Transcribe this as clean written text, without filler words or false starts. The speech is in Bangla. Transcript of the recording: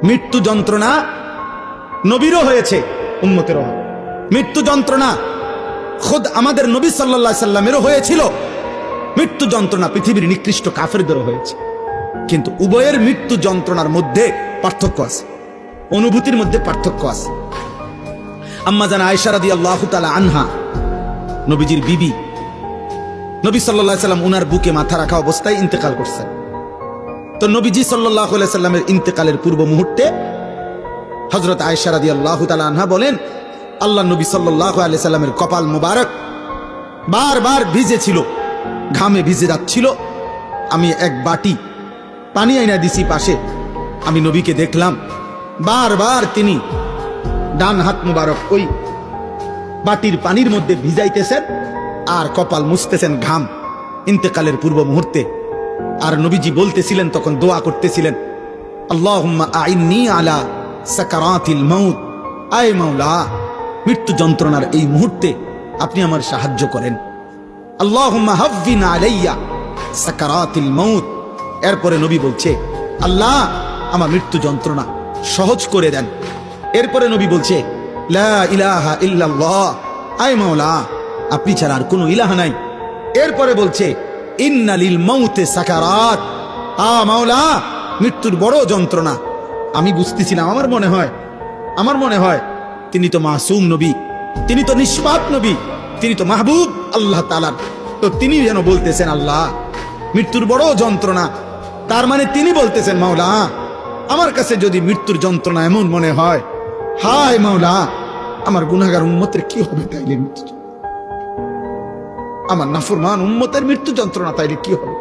মৃত্যু যন্ত্রণা নবীরও হয়েছে, উম্মতেরও হবে। মৃত্যু যন্ত্রণা খোদ আমাদের নবী সাল্লাল্লাহু আলাইহি সাল্লামেরও হয়েছিল। মৃত্যু যন্ত্রণা পৃথিবীর নিকৃষ্ট কাফেরদেরও হয়েছে। কিন্তু উভয়ের মৃত্যু যন্ত্রণার মধ্যে পার্থক্য আছে, অনুভূতির মধ্যে পার্থক্য আছে। আম্মা জান আয়েশা রাদিয়াল্লাহু তাআলা আনহা, নবীজির বিবি, নবী সাল্লাল্লাহু আলাইহি সাল্লাম উনার বুকে মাথা রাখা অবস্থায় ইন্তেকাল করছেন। তো নবীজি সাল্লাল্লাহু আলাইহি সাল্লামের ইন্তেকালের পূর্ব মুহূর্তে হযরত আয়েশা রাদিয়াল্লাহু তাআলা আনহা বলেন, আল্লাহ নবী সাল্লাল্লাহু আলাইহি সাল্লামের কপাল মোবারক বারবার ভিজে ছিল, ঘামে ভিজে যাচ্ছিল। আমি এক বাটি পানি আইনা দিছি পাশে, আমি নবীকে দেখলাম বারবার তিনি ডান হাত মুবারক ওই বাটির পানির মধ্যে ভিজাইতেছেন আর কপাল মুছতেছেন ঘাম, ইন্তেকালের পূর্ব মুহূর্তে। আর নবীজি বলতেছিলেন, তখন দোয়া করতেছিলেন, আল্লাহুম্মা আইন্নী আলা সাকারাতিল মাউত, আয় মাওলা মৃত্যু যন্ত্রণার এই মুহূর্তে আপনি আমার সাহায্য করেন। আল্লাহুম্মা হাফফিন আলাইয়া সাকারাতিল মাউত। এরপরে নবী বলছে, আল্লাহ আমার মৃত্যু যন্ত্রণা সহজ করে দেন। এরপরে নবী বলছে, লা ইলাহা ইল্লাল্লাহ, আয় মাওলা আপনি ছাড়া আর কোনো ইলাহ নাই। এরপরে বলছে, ইন্না লিল মাউতে সাকারাত, মাওলা মৃত্যুর বড় যন্ত্রণা। আমি বুঝতেছিলাম, আমার মনে হয় তিনি তো মাসুম নবী, তিনি তো নিষ্পাপ নবী, তিনি তো মাহবুব আল্লাহ তাআলার। তো তিনি যেন বলতেছেন, আল্লাহ মৃত্যুর বড় যন্ত্রণা। তার মানে তিনি বলতেছেন, মাওলা আমার কাছে যদি মৃত্যুর যন্ত্রণা এমন মনে হয়, হায় মাওলা আমার গুনাহগার উম্মতের কি হবে তাইলে, আমার নাফরমান উম্মতের মৃত্যু যন্ত্রণা তাইলে কি হবে।